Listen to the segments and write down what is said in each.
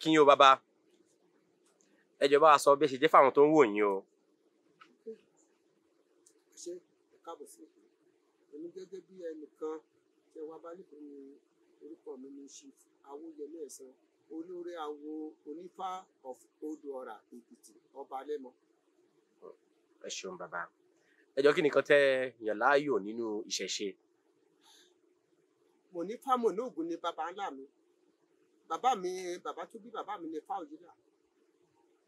kí yín o bàbá ẹ jọ̀ọ́ bá wa sọ bí ẹ ṣe jẹ́ fáwọn tó ń wò yín o. ṣé ẹ káàbọ̀ sí èmi gẹ́gẹ́ bí ẹnìkan tí ẹ wá bá nípa ní orúkọ mi ní Chief Awóyẹmí Ẹ̀sán olórí awo onífá of Odò Ọ̀rà Èkìtì ọba Lẹ́mọ. Ẹ ṣeun bàbá ẹ jọ̀ọ́ kí nìkan tẹ́ yàn láàyò nínú ìṣẹ̀ṣe. Mo ní fámọ̀ ní Ògùn ni bàbá ńlá mi bàbá tó bí bàbá mi ní Fáòyílà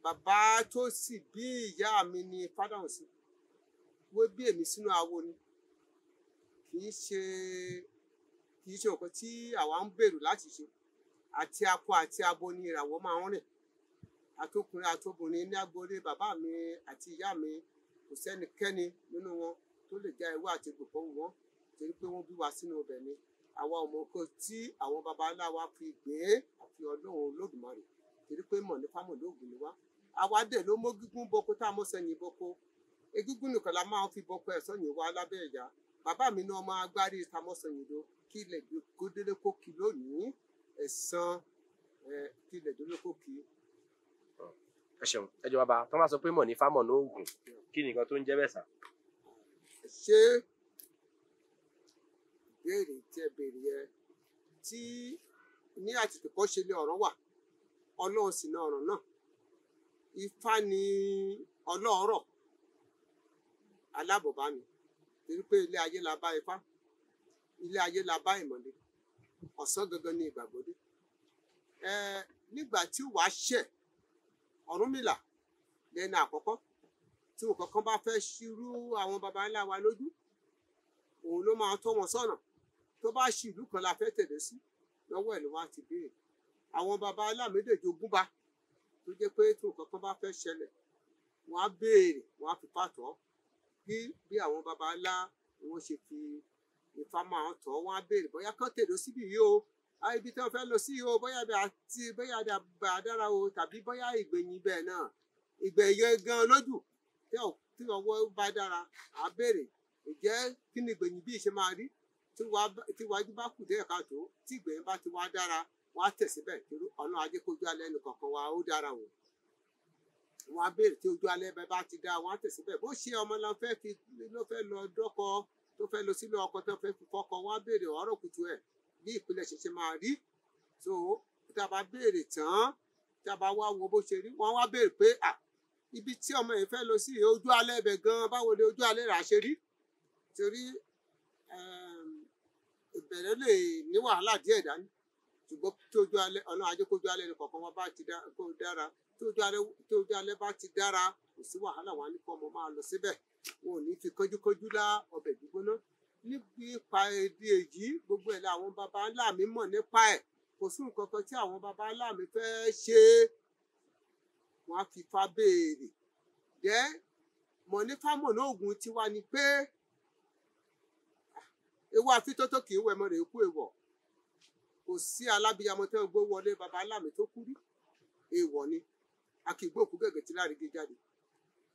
bàbá tó sì bí ìyá mi ní Fádàhùnsí wọ́n bí èmi sínú awo ni kì í ṣe nǹkan tí àwa ń gbèrò láti ṣe àti akọ àti abo ni ìràwọ̀ máa ń rìn àtọkùnrin àtobìnrin ní agboolé bàbá mi àti ìyá mi kò sẹ́nikẹ́ni nínú wọn tó lè já ewé àti gbòpọ̀ wọn torí pé wọ́n bí wa sínú ọbẹ̀ ni àwa ọmọ kan tí àwọn baba ńlá wa fi gbé àfi Ọlọ́run Olódùmarè torí pé mọ̀ ní fámọ̀ lóògùn ni wá àwa dẹ̀ ló mọ́ gígùn boko tá a mọ̀ sẹ́yìn boko egúngún nìkan la máa ń fi boko ẹ̀ sọ́yìn wá lábẹ́ ẹ̀yà bàbá mi ní ọmọ agbárí tamọ́sọ̀yìn ló kí ilẹ̀ kó délé kó kí lónìí ẹ̀sán kí ilẹ̀ délé kó kí. Ẹ ṣeun ẹ jọ̀ọ́ bàbá tó máa sọ pé mọ̀ ní fámọ̀ lóògùn kí nìkan tó ń jẹ́ bẹ́ẹ̀ sà. ṣé ìbéèrè tí ẹ béèrè yẹn tí ní àtìkọ́ ṣe lé ọ̀rọ̀ wà Ọlọ́run sì ní ọ̀rọ̀ náà Ifá ni ọlọ́ọ̀rọ̀ alábọ̀bá mi torí pé ilé ayé la bá Ifá ilé ayé la bá ìmọ̀lẹ̀ ọ̀sán gangan ní ìgbàgbọ́dé nígbà tí wàá ṣẹ̀ Ọ̀rúnmìlà lẹ́nu àkọ́kọ́ tí nǹkan kan bá fẹ́ ṣírú àwọn baba ńlá wa lójú òun ló máa tọ́ wọn sọ́nà tó bá ṣì ìlú kan la fẹ́ tẹ̀lé sí lọ́wọ́ ẹ̀ ló wá ti béèrè àwọn baba ńlá méjèèjì ogúnba tó jẹ́ pé tí nǹkan kan bá fẹ́ ṣẹlẹ̀ wọ́n á béèrè wọ́n á fi pàtó bí àwọn baba ńlá wọ́n ṣe fi Ifá máa tọ́ wọ́n á béèrè bóyá kán tèdó síbí yìí o ibi tí wọ́n fẹ́ lọ sí o bóyá dára o tàbí bóyá ìgbẹ̀yìn bẹ́ẹ̀ náà ìgbẹ̀yìn gan lójú tí ọwọ́ bá dára á béèrè ǹjẹ́ kí ni ìgbẹ̀yìn bí ṣe máa rí tí wájú bá kù díẹ̀ káàtó tí ìgbẹ̀yìn bá ti wá dára wọ́n á tẹ̀ síbẹ̀ torí ọ̀nà ajé kójú alẹ́ nìkan kan wa ó dára wò wọ́n á béèrè tí ojú alẹ́ bẹ́ẹ̀ bá ti dá wọ́n á tẹ̀ síbẹ̀ bó ṣe ọmọ ló fẹ́ lọ dọ́kọ tó fẹ́ lọ sílé ọkọ tó fẹ́ fi fọ́kọ wọ́n á béèrè ọ̀rọ̀ kùtù ẹ̀ bí ìpínlẹ̀ ṣe máa rí so tá a bá béèrè tán tá a bá wá wo bó ṣe rí wọ́n wá béèrè pé ibi tí ọmọ yìí fẹ́ lọ sí ojú alẹ́ bẹ̀ gan báwo ni ojú alẹ́ rà ṣe rí torí ìbẹ̀rẹ̀ lè ní wàhálà díẹ̀ dání ṣùgbọ́n tí ojú alẹ́ ọ̀nà ajé kójú alẹ́ ní kọ̀ọ̀kan wọn bá ti dára tí ojú alẹ́ bá ti dára kò sí wàhálà wọn ní kọ́ ọmọ máa lọ síbẹ̀ wọn ò ní fi kánjúkánjú lá ọbẹ̀ gbígbóná nípa èdè èyí gbogbo ẹ̀ làwọn baba ńlá mi mọ̀ nípa ẹ̀ kò sí nǹkan kan tí àwọn baba ńlá mi fẹ́ ṣe wọn á fi Ifá béèrè jẹ́ mọ̀ ní fámọ̀ lóògùn tiwa ni pé ewu àfitótó kì í wẹ̀ mọ́ rẹ̀ kú èèwọ̀ kò sí alábíyamọ tó ń gbó wọlé baba ńlá mi tó kú rí èèwọ̀ ni a kì í gbóòkú gẹ̀gẹ̀ tí láàrin jáde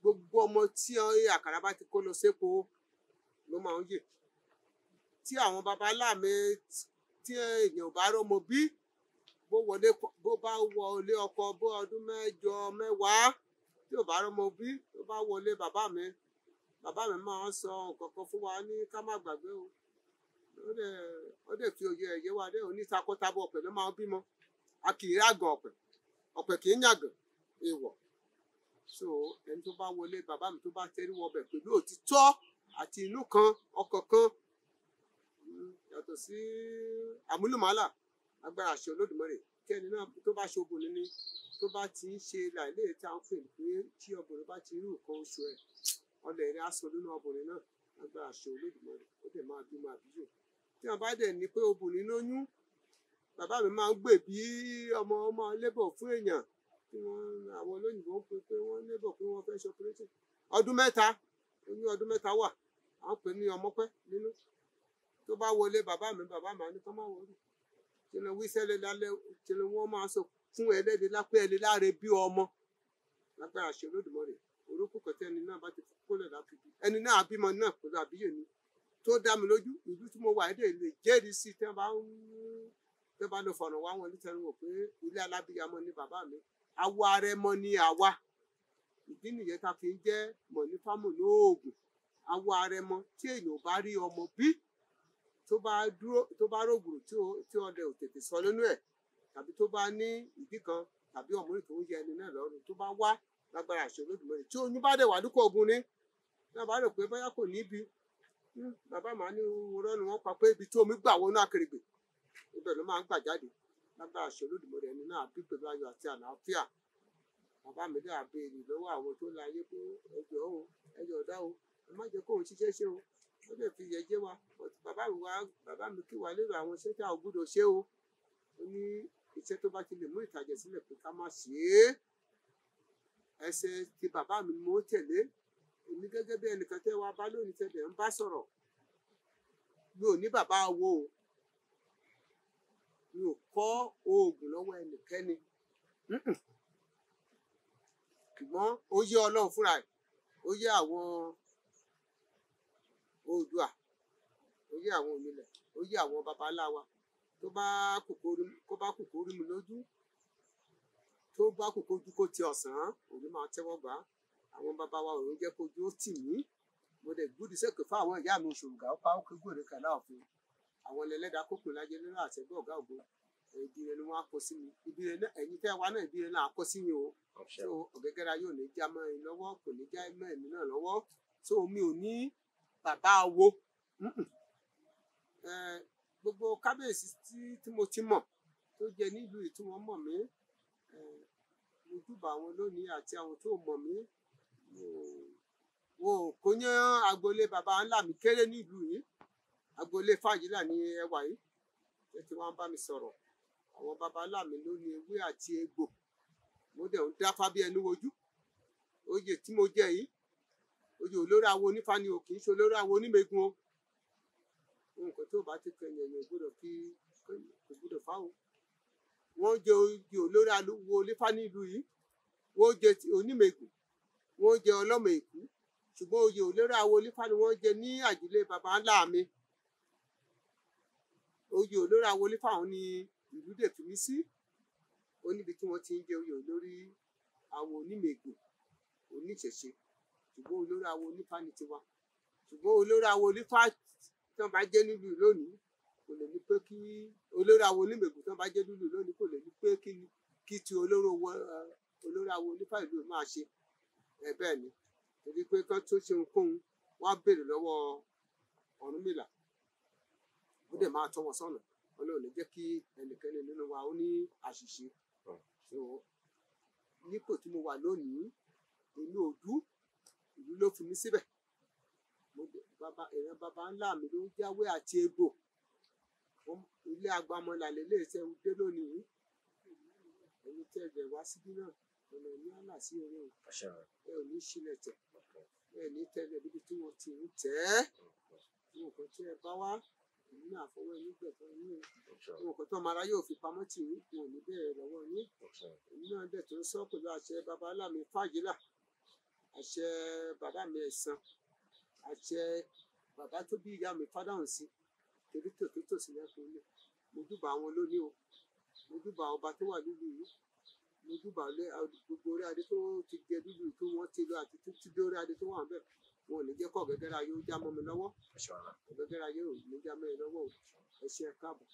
gbogbo ọmọ tí àkàrà bá ti kó lọ sépo ló máa ń yè tí àwọn baba ńlá mi tí èèyàn bá rọ́mọ bí bó bá wọlé ọkọ bó ọdún 8 10 tí ò bá rọ́mọ bí tó bá wọlé bàbá mi máa ń sọ nǹkan kan fún wa ní ká má gbàgbé o ó dẹ̀ fi òye ẹ̀yẹ wa dé onítakọ́tabo ọ̀pẹ ló máa ń bímọ a kì í rágàn ọ̀pẹ kì í yàgàn èèwọ̀ so ẹni tó bá wọlé bàbá mi tó bá tẹrí wọbẹ̀ pẹ̀lú òtítọ́ àti inú kan ọkàn kan yàtọ̀ sí àmúlùmálà agbára àṣẹ Olódùmarè kí ẹni náà tó bá ṣe obìnrin ni tó bá ti ń ṣe láìlè tí a ń pè pé tí obìnrin bá ti rí nǹkan oṣù ẹ̀ ọlẹ̀ rẹ̀ á sọ nínú obìnrin náà agbára àṣẹ Olódùmarè ó dẹ̀ máa bímọ àbíyè tí wọn bá dẹ̀ ní pé obìnrin lóyún bàbá mi máa ń gbè bí ọmọ lébọ̀ fún èèyàn tí àwọn olóyìnbó ń pè wọ́n lébọ̀ pé wọ́n fẹ́ ṣe ọpẹrẹtì ọdún 3 oyún ọdún 3 wà à ń pè ní ọmọpẹ́ nínú tó bá wọlé bàbá mi ní kán má wọlé tí wọn wí sẹ́lẹ̀ lálẹ́ tí wọ́n máa sọ fún ẹlẹ́dẹ̀ lápẹ́ ẹlẹ́ láre bí ọmọ lágbára àṣẹ Olódùmarè orúkọ kẹtẹ ẹni náà bá ti kólẹ̀ láti bí ẹni náà bímọ náà pẹ̀lú àbíyè ni tó dá mi lójú ìlú tí mo wà ẹ̀dẹ̀ lè jẹ́rìí sí tí wọ́n tẹ́ bá lọ fọ̀nà wá wọn nítorí wò pé ilé alábíyamọ ni bàbá mi awọ arẹmọ ni àwa ìdí nìyẹn tá fi ń jẹ́ mọ̀nífámù lóògùn awọ arẹmọ tí èèyàn bá rí ọmọ bí tó bá rògbòrò tí ọdẹ ò tètè sọ nínú ẹ̀ tàbí tó bá ní ìdí kan tàbí ọmọrin tó ń yẹ ẹni náà lọ́rùn tó bá wá lágbára àṣẹ Olódùmarè tí oyún bá dẹ̀ wà lóko ogun ni náà bá rò pé bóyá kò níbi bàbá màá ní wúrọ́ ni wọ́n pa pé ibi tí omi gbà wọnú akèrègbè ibẹ̀ ló máa ń gbà jáde lágbára àṣẹ Olódùmarè ẹni náà bí pẹ̀lú ayọ̀ àti àlàáfíà bàbá mi dẹ̀ àbẹ̀rẹ̀ lọ́wọ́ àwọn tó láyé pé ẹjọ́ o ẹjọ́ ọ̀dá o ẹ má jẹ́ kóun ṣiṣẹ́ ṣe o ó lè fi yẹjẹ́ wa bàbá mi kí wa lérò àwọn iṣẹ́ tá a gbọ́dọ̀ ṣe o ó ní iṣẹ́ tó bá ti lè mú ìtàjẹ̀ sílẹ̀ pé ká má ṣe é ẹsẹ̀ tí bàbá mi mo tẹ̀lé èmi gẹ́gẹ́ bí ẹnìkan tẹ́ wá bá lónìí tẹ́lẹ̀ ń bá sọ̀rọ̀ mi ò ní bàbá wo o mi ò kọ́ oògùn lọ́wọ́ ẹnikẹ́ni ṣùgbọ́n ó yé Ọlọ́run fúnra ẹ̀ ó yé àwọn Oòduà ó yé àwọn onílẹ̀ ó yé àwọn babaláwa tó bá kòkó rí mi lójú tó bá kòkó ojú kó ti ọ̀sán òní máa tẹ́wọ́ gbà àwọn bàbá wa òun jẹ́ kójú ó tì mí mo dẹ̀ gbúdú sẹ́kẹ̀ fún àwọn ìyá mi ṣòǹgà ó pa ó kí gbòòrè kàlá òfin àwọn ẹlẹ́dàá kókò lájẹ nínú àtẹ̀gbẹ́ ọ̀gá ògo ìbíire ni wọ́n á kó sí mi ìbíire náà ẹ̀yin tẹ́ wa náà ìbíire náà á kó sí mi o so ọ̀gẹ́gẹ́ra yóò ní já mọ́ ẹ lọ́wọ́ kò ní já mọ́ ẹ̀mí náà lọ́wọ́ so mi ò ní bàbá wo gbogbo kábíyèsí tí mo ti mọ̀ tó jẹ nílùú yìí tí wọ́n mọ̀ mí mo júbà àwọn lónìí àti àwọn tó mọ̀ mí wọn ò kó yán agboolé baba ńlá mi kéré nílùú yìí agboolé Fàyílà ní ẹwà yìí tí wọ́n bá mi sọ̀rọ̀ àwọn baba ńlá mi ló ní ewé àti egbò mo dẹ̀ ń dáfá bí ẹnu wojú oyè tí mo jẹ yìí oyè olórí awo onífá ni o kì í ṣe olórí awo onímẹ̀gùn o nǹkan tó bá ti kẹyìn ẹ̀yìn gbọ́dọ̀ kò gbọ́dọ̀ fáwọn wọ́n jẹ oyè olórí awo onífá nílùú yìí wọ́n jẹ onímẹ̀gùn wọ́n jẹ ọlọ́mọ èkú ṣùgbọ́n oyè olórí awo onífá ni wọ́n jẹ ní àjílé baba ńlá mi oyè olórí awo onífá ọ̀hún ni ìlú dè fi mí sí ó níbi tí wọ́n ti ń jẹ oyè olórí awo onímẹ̀gùn oníṣẹ̀ṣe ṣùgbọ́n olórí awo onífá ni tiwa ṣùgbọ́n olórí awo onífá tí wọ́n bá jẹ́ nílùú lónìí kò lè ní pé kí olórí awo onímẹ̀gùn tí wọ́n bá jẹ́ nílùú lónìí kò lè ní pé kí ti olórí awo onífá ìlú máa ṣe bẹ́ẹ̀ ni torí pé kán tó ṣe ohunkóhun wọ́n á béèrè lọ́wọ́ Ọ̀rúnmìlà ó dẹ̀ máa tọ́ wọn sọ́nà Ọlọ́run lè jẹ́ kí ẹnikẹ́ni nínú wa ó ní àṣìṣe nípò tí mo wà lónìí inú Òdú ìlú ló fi mí síbẹ̀ èèyàn baba ńlá mi ló ń jáwé àti egbò ilé agbamọlà lélẹ́sẹ̀ dé lónìí ẹni tẹ́ ẹ wá síbí náà ọ̀nà ní àlà sí eré o ẹ ò ní sílẹ̀ tẹ̀ ẹ ní tẹ́lẹ̀ níbi tí wọ́n ti ń tẹ̀ ẹ́ nǹkan tí ẹ bá wá èmi náà fọwọ́ ẹni gbẹ̀tọ́ yín o nǹkan tó ọmọ ara yóò fi pamọ́ tì yín wọn ò ní bẹ̀rẹ̀ lọ́wọ́ yín èmi náà dẹ̀ tó ń sọ pẹ̀lú àṣẹ baba ńlá mi Fàyílà àṣẹ bàbá mi Ẹ̀sán àṣẹ bàbá tó bí ìyá mi Fádàhùnsí torí tòsí lẹ́kùn ilé mo júbà àwọn lónìí o mo júbà ọba tó wà nílùú yìí mo júbà gbogbo orí adé tó ti jẹ nílùú yìí tó wọ́n ti lọ àti títí dé orí adé tó wà níbẹ̀ wọn ò ní jẹ́ kọ́ ọ̀gẹ́gẹ́ra yóò já mọ́ mi lọ́wọ́ ọ̀gẹ́gẹ́ra yóò ní já mọ́ mi lọ́wọ́ ẹ ṣé ẹ káàbọ̀.